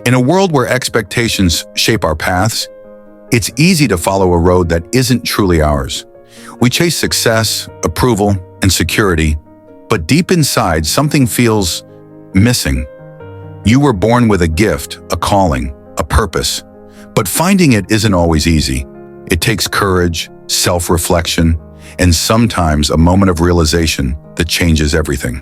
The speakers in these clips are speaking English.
In a world where expectations shape our paths, it's easy to follow a road that isn't truly ours. We chase success, approval, and security, but deep inside, something feels missing. You were born with a gift, a calling, a purpose, but finding it isn't always easy. It takes courage, self-reflection, and sometimes a moment of realization that changes everything.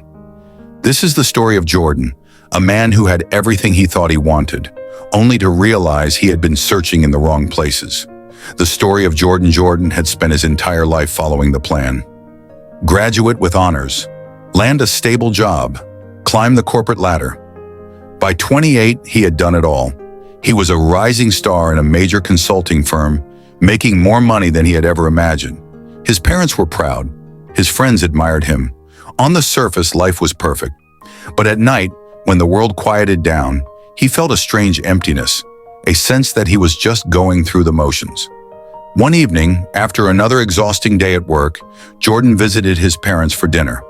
This is the story of Jordan, a man who had everything he thought he wanted, only to realize he had been searching in the wrong places. The story of Jordan had spent his entire life following the plan. Graduate with honors, land a stable job, climb the corporate ladder. By 28, he had done it all. He was a rising star in a major consulting firm, making more money than he had ever imagined. His parents were proud. His friends admired him. On the surface, life was perfect. But at night, when the world quieted down, he felt a strange emptiness, a sense that he was just going through the motions. One evening, after another exhausting day at work, Jordan visited his parents for dinner.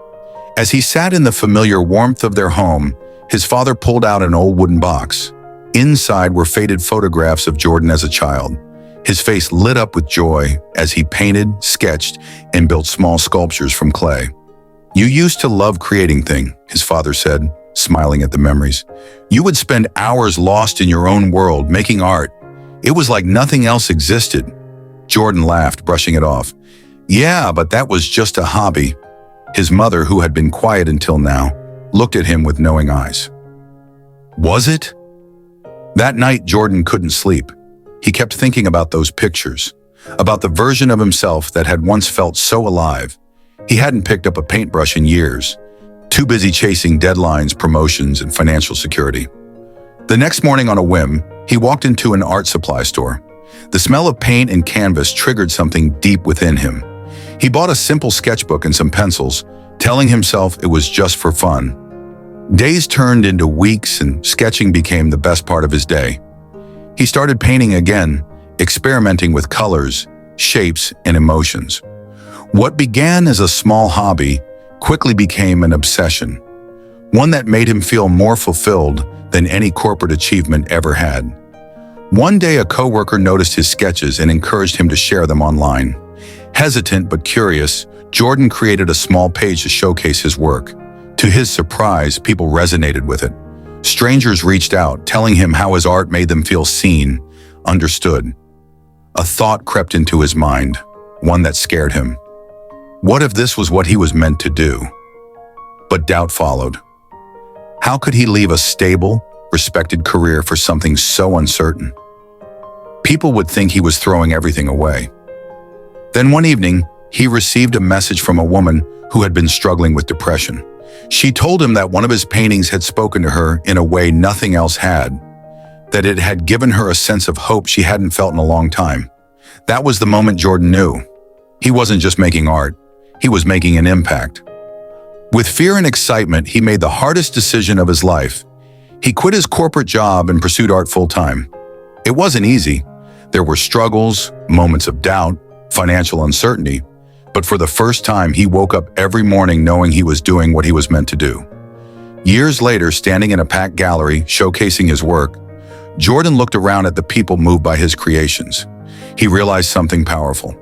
As he sat in the familiar warmth of their home, his father pulled out an old wooden box. Inside were faded photographs of Jordan as a child. His face lit up with joy as he painted, sketched, and built small sculptures from clay. "You used to love creating things," his father said, smiling at the memories. "You would spend hours lost in your own world, making art. It was like nothing else existed." Jordan laughed, brushing it off. "Yeah, but that was just a hobby." His mother, who had been quiet until now, looked at him with knowing eyes. "Was it?" That night, Jordan couldn't sleep. He kept thinking about those pictures, about the version of himself that had once felt so alive. He hadn't picked up a paintbrush in years, too busy chasing deadlines, promotions, and financial security. The next morning on a whim, he walked into an art supply store. The smell of paint and canvas triggered something deep within him. He bought a simple sketchbook and some pencils, telling himself it was just for fun. Days turned into weeks, and sketching became the best part of his day. He started painting again, experimenting with colors, shapes, and emotions. What began as a small hobby quickly became an obsession, one that made him feel more fulfilled than any corporate achievement ever had. One day, a coworker noticed his sketches and encouraged him to share them online. Hesitant but curious, Jordan created a small page to showcase his work. To his surprise, people resonated with it. Strangers reached out, telling him how his art made them feel seen, understood. A thought crept into his mind, one that scared him. What if this was what he was meant to do? But doubt followed. How could he leave a stable, respected career for something so uncertain? People would think he was throwing everything away. Then one evening, he received a message from a woman who had been struggling with depression. She told him that one of his paintings had spoken to her in a way nothing else had, that it had given her a sense of hope she hadn't felt in a long time. That was the moment Jordan knew. He wasn't just making art, he was making an impact. With fear and excitement, he made the hardest decision of his life. He quit his corporate job and pursued art full-time. It wasn't easy. There were struggles, moments of doubt, financial uncertainty, but for the first time, he woke up every morning knowing he was doing what he was meant to do. Years later, standing in a packed gallery, showcasing his work, Jordan looked around at the people moved by his creations. He realized something powerful.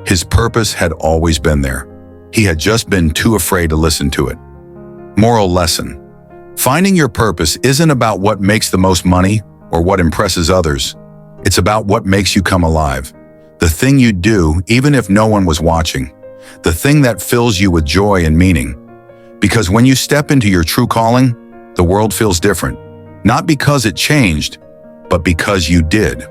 His purpose had always been there. He had just been too afraid to listen to it. Moral lesson: finding your purpose isn't about what makes the most money or what impresses others. It's about what makes you come alive. The thing you do, even if no one was watching. The thing that fills you with joy and meaning. Because when you step into your true calling, the world feels different. Not because it changed, but because you did.